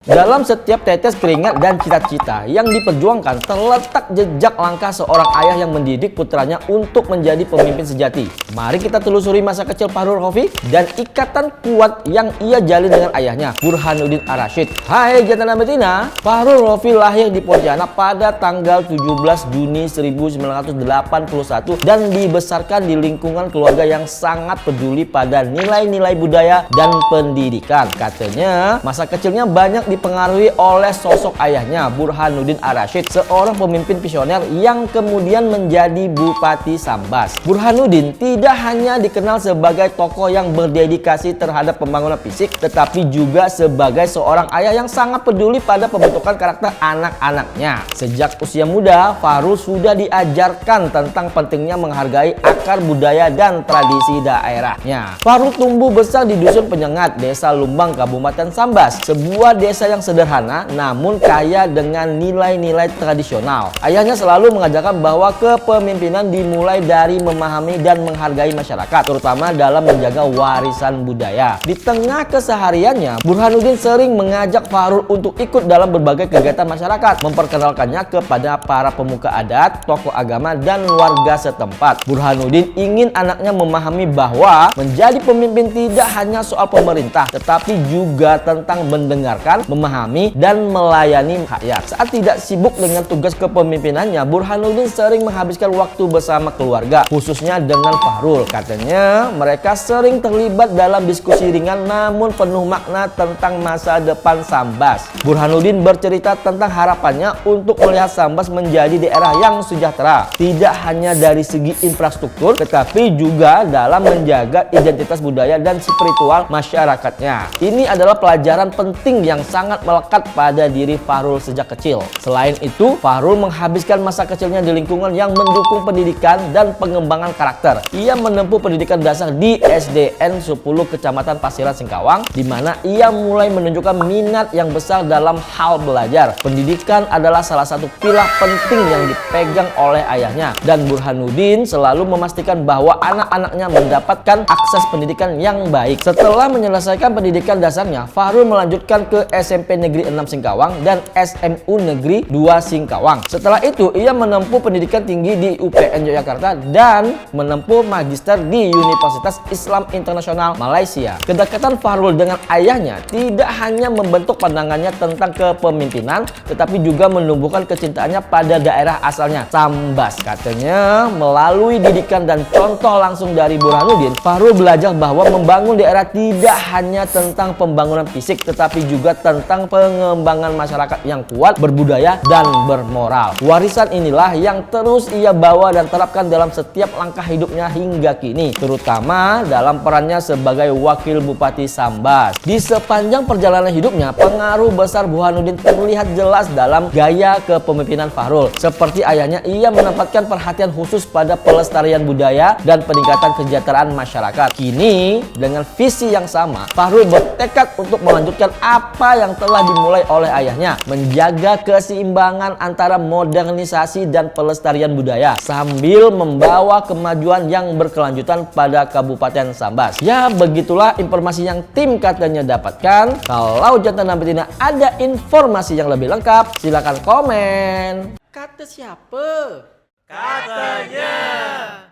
Dalam setiap tetes keringat dan cita-cita yang diperjuangkan terletak jejak langkah seorang ayah yang mendidik putranya untuk menjadi pemimpin sejati. Mari kita telusuri masa kecil Fahrul Rafi dan ikatan kuat yang ia jalin dengan ayahnya, Burhanuddin Ar-Rasyid. Hai jantan dan betina, Fahrul Rafi lahir di Pontianak pada tanggal 17 Juni 1981 dan dibesarkan di lingkungan keluarga yang sangat peduli pada nilai-nilai budaya dan pendidikan. Katanya, masa kecilnya banyak dipengaruhi oleh sosok ayahnya, Burhanuddin Ar-Rasyid, seorang pemimpin visioner yang kemudian menjadi Bupati Sambas. Burhanuddin tidak hanya dikenal sebagai tokoh yang berdedikasi terhadap pembangunan fisik, tetapi juga sebagai seorang ayah yang sangat peduli pada pembentukan karakter anak-anaknya. Sejak usia muda, Fahrul sudah diajarkan tentang pentingnya menghargai akar budaya dan tradisi daerahnya. Fahrul tumbuh besar di Dusun Penyengat, Desa Lumbang, Kabupaten Sambas, sebuah desa yang sederhana namun kaya dengan nilai-nilai tradisional. Ayahnya selalu mengajarkan bahwa kepemimpinan dimulai dari memahami dan menghargai masyarakat, terutama dalam menjaga warisan budaya. Di tengah kesehariannya, Burhanuddin sering mengajak Fahrul untuk ikut dalam berbagai kegiatan masyarakat, memperkenalkannya kepada para pemuka adat, tokoh agama, dan warga setempat. Burhanuddin ingin anaknya memahami bahwa menjadi pemimpin tidak hanya soal pemerintah, tetapi juga tentang mendengarkan, memahami, dan melayani rakyat. Saat tidak sibuk dengan tugas kepemimpinannya, Burhanuddin sering menghabiskan waktu bersama keluarga, khususnya dengan Fahrul. Katanya, mereka sering terlibat dalam diskusi ringan namun penuh makna tentang masa depan Sambas. Burhanuddin bercerita tentang harapannya untuk melihat Sambas menjadi daerah yang sejahtera, tidak hanya dari segi infrastruktur, tetapi juga dalam menjaga identitas budaya dan spiritual masyarakatnya. Ini adalah pelajaran penting yang sangat melekat pada diri Fahrul sejak kecil. Selain itu, Fahrul menghabiskan masa kecilnya di lingkungan yang mendukung pendidikan dan pengembangan karakter. Ia menempuh pendidikan dasar di SDN 10 Kecamatan Pasiran Singkawang, di mana ia mulai menunjukkan minat yang besar dalam hal belajar. Pendidikan adalah salah satu pilar penting yang dipegang oleh ayahnya, dan Burhanuddin selalu memastikan bahwa anak-anaknya mendapatkan akses pendidikan yang baik. Setelah menyelesaikan pendidikan dasarnya, Fahrul melanjutkan ke SMP Negeri 6 Singkawang dan SMU Negeri 2 Singkawang. Setelah itu, ia menempuh pendidikan tinggi di UPN Yogyakarta dan menempuh magister di Universitas Islam Internasional Malaysia. Kedekatan Fahrul dengan ayahnya tidak hanya membentuk pandangannya tentang kepemimpinan, tetapi juga menumbuhkan kecintaannya pada daerah asalnya, Sambas. Katanya, melalui didikan dan contoh langsung dari Burhanuddin, Fahrul belajar bahwa membangun daerah tidak hanya tentang pembangunan fisik, tetapi juga tentang pengembangan masyarakat yang kuat, berbudaya, dan bermoral. Warisan inilah yang terus ia bawa dan terapkan dalam setiap langkah hidupnya hingga kini, terutama dalam perannya sebagai Wakil Bupati Sambas. Di sepanjang perjalanan hidupnya, pengaruh besar Burhanuddin terlihat jelas dalam gaya kepemimpinan Fahrul. Seperti ayahnya, ia menempatkan perhatian khusus pada pelestarian budaya dan peningkatan kesejahteraan masyarakat. Kini, dengan visi yang sama, Fahrul bertekad untuk melanjutkan apa yang telah dimulai oleh ayahnya, menjaga keseimbangan antara modernisasi dan pelestarian budaya sambil membawa kemajuan yang berkelanjutan pada Kabupaten Sambas. Ya, begitulah informasi yang tim katanya dapatkan. Kalau jantan dan betina ada informasi yang lebih lengkap, silakan komen. Kata siapa? Katanya.